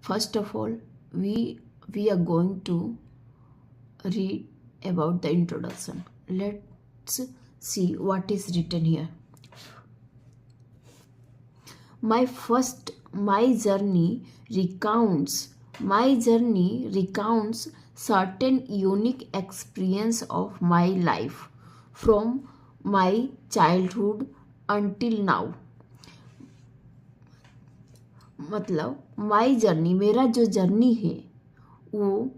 First of all, we are going to read about the introduction. Let's see what is written here. My journey recounts certain unique experience of my life from my childhood until now. मतलब my journey, मेरा जो journey है वो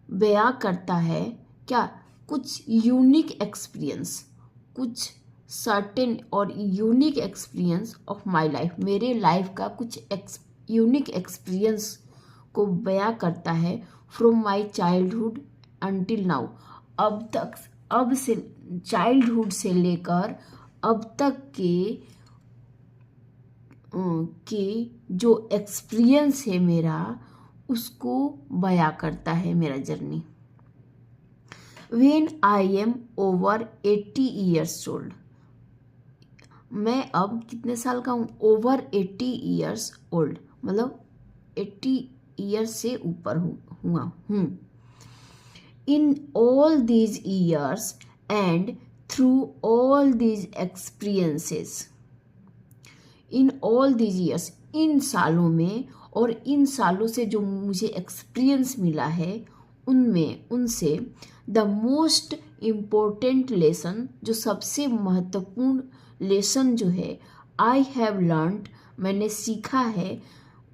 बयां करता है क्या, कुछ यूनिक एक्सपीरियंस, कुछ सर्टेन और unique experience of my life, मेरे लाइफ का कुछ यूनिक एक्सपीरियंस को बयां करता है from my childhood until now, अब से चाइल्डहुड से लेकर अब तक के जो एक्सपीरियंस है मेरा, उसको बयां करता है मेरा journey. When I am over 80 years old, मैं अब कितने साल का हूँ, ओवर 80 years old, मतलब 80 ईयर्स से ऊपर हुआ हूँ. In all these years and through all these experiences, in all these years, इन सालों में और इन सालों से जो मुझे एक्सपीरियंस मिला है उनसे द मोस्ट इम्पोर्टेंट लेसन, जो सबसे महत्वपूर्ण लेसन जो है, आई हैव लर्नड, मैंने सीखा है,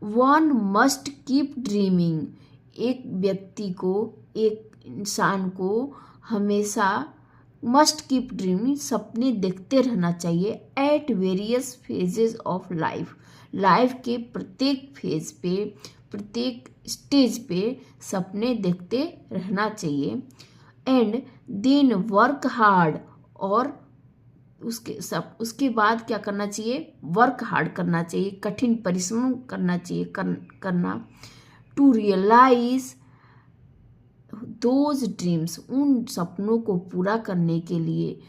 वन मस्ट कीप ड्रीमिंग, एक व्यक्ति को, एक इंसान को हमेशा मस्ट कीप ड्रीमिंग, सपने देखते रहना चाहिए, at various phases of life के प्रत्येक फेज पे, प्रत्येक स्टेज पे सपने देखते रहना चाहिए. एंड देन वर्क हार्ड, और उसके बाद क्या करना चाहिए, वर्क हार्ड करना चाहिए, कठिन परिश्रम करना चाहिए, करना, टू रियलाइज दोज ड्रीम्स, उन सपनों को पूरा करने के लिए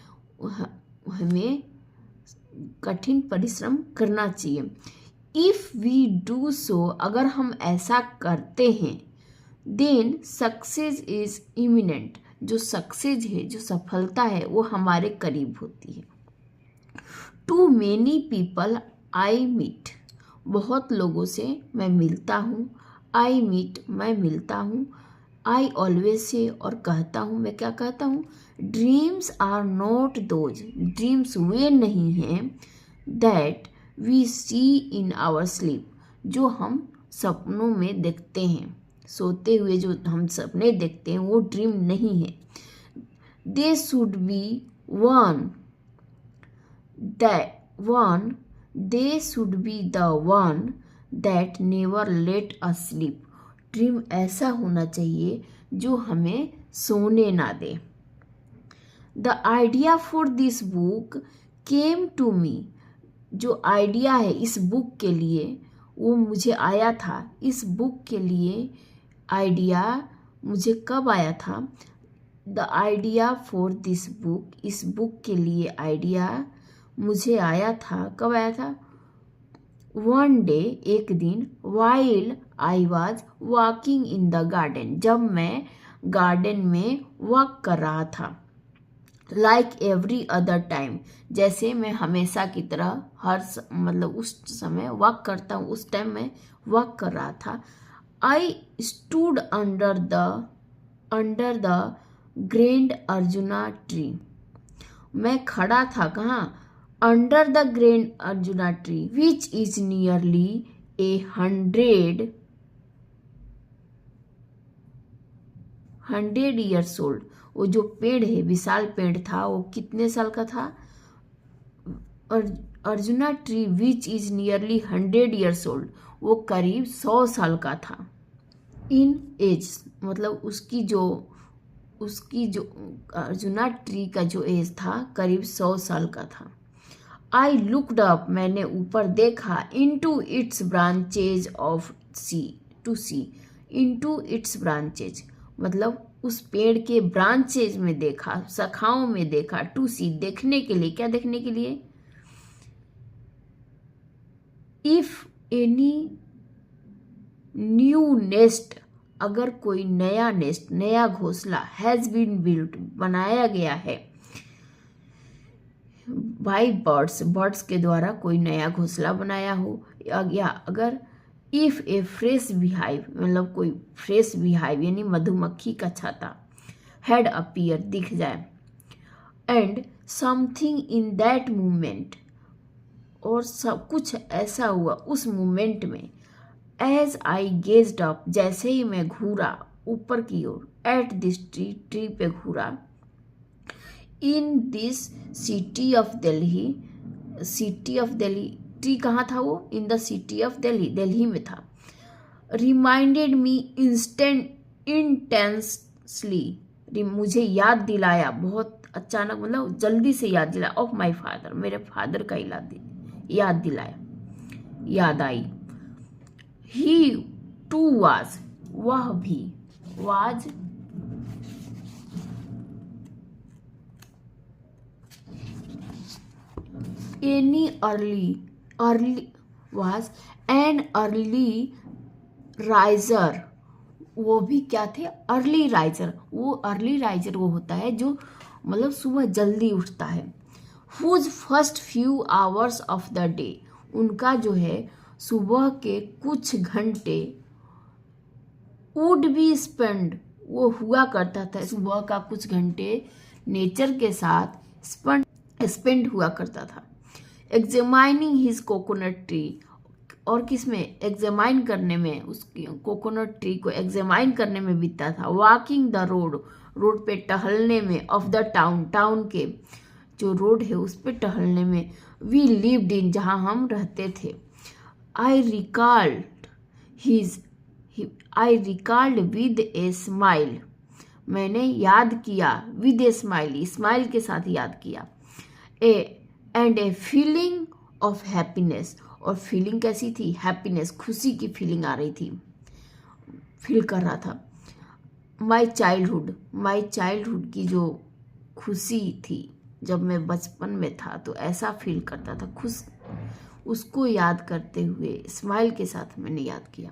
हमें कठिन परिश्रम करना चाहिए. इफ़ वी डू सो, अगर हम ऐसा करते हैं, देन सक्सेस इज इमिनेंट, जो सक्सेस है, जो सफलता है, वो हमारे करीब होती है. Too many people I meet, बहुत लोगों से मैं मिलता हूँ, आई मीट, मैं मिलता हूँ, आई ऑलवेज से, और कहता हूँ, मैं क्या कहता हूँ, dreams are not those, dreams वे नहीं हैं, that we see in our sleep, जो हम सपनों में देखते हैं, सोते हुए जो हम सपने देखते हैं वो ड्रीम नहीं है. They should be one, they should be the one that never let us sleep, dream ऐसा होना चाहिए जो हमें सोने ना दे. The idea for this book came to me, जो आइडिया है इस बुक के लिए वो मुझे आया था. इस बुक के लिए आइडिया मुझे कब आया था, the idea for this book, इस बुक के लिए आइडिया मुझे आया था, कब आया था, वन डे, एक दिन, while I was walking in the garden, जब मैं गार्डन में वॉक कर रहा था, लाइक एवरी अदर टाइम, जैसे मैं हमेशा की तरह मतलब उस समय वॉक करता हूँ, उस टाइम मैं वॉक कर रहा था. I stood under the grand arjuna tree, मैं खड़ा था कहाँ, under the grand arjuna tree, which is nearly 100 years old, वो जो पेड़ है, विशाल पेड़ था, वो कितने साल का था, arjuna tree which is nearly 100 years old, वो करीब 100 साल का था. इन एज, मतलब उसकी जो अर्जुना ट्री का जो एज था करीब 100 साल का था. आई लुक्ड अप, मैंने ऊपर देखा, into its branches of see, to see, into its branches, मतलब उस पेड़ के ब्रांचेज में देखा, शाखाओं में देखा, टू सी, देखने के लिए, क्या देखने के लिए, इफ एनी न्यू नेस्ट, अगर कोई नया नेस्ट, नया घोंसला, हैज बीन बिल्ट, बनाया गया है, बाय बर्ड्स, बर्ड्स के द्वारा कोई नया घोंसला बनाया हो, या अगर इफ ए फ्रेश बीहाइव, मतलब कोई फ्रेश बीहाइव यानी मधुमक्खी का छाता, हैड अपीयर, दिख जाए, and something in that movement, और सब कुछ ऐसा हुआ उस मूवमेंट में, एज आई गेज्ड अप, जैसे ही मैं घूरा ऊपर की ओर, एट दिस ट्री, ट्री पे घूरा, in this city of Delhi, city of Delhi, tree कहाँ था वो, in the city of Delhi, Delhi में था, रिमाइंडेड मी इंटेंसली, मुझे याद दिलाया, बहुत अचानक, मतलब जल्दी से याद दिलाया, ऑफ माई फादर, मेरे फादर का याद दिलाया, याद आई, ही टू वाज, वह भी, was any early was an early riser, वो भी क्या थे, अर्ली राइजर, वो अर्ली राइजर वो होता है जो मतलब सुबह जल्दी उठता है, whose first few hours of the day, उनका जो है सुबह के कुछ घंटे, वुड बी स्पेंड, वो हुआ करता था, सुबह का कुछ घंटे नेचर के साथ स्पेंड हुआ करता था, एग्जामाइनिंग हिज कोकोनट ट्री, और किस में, एग्जामाइन करने में, उसकी कोकोनट ट्री को एग्जामाइन करने में बीतता था, वॉकिंग द रोड, रोड पे टहलने में, ऑफ द टाउन, टाउन के जो रोड है उस पे टहलने में, वी लिव्ड इन, जहाँ हम रहते थे, आई रिकॉल्ड विद ए स्माइल, मैंने याद किया, विद ए स्माइल, स्माइल के साथ याद किया, and a feeling of happiness, और फीलिंग कैसी थी, हैप्पीनेस, खुशी की फीलिंग आ रही थी, फील कर रहा था, माई चाइल्डहुड की जो खुशी थी जब मैं बचपन में था, तो ऐसा फील करता था, खुश, उसको याद करते हुए स्माइल के साथ मैंने याद किया।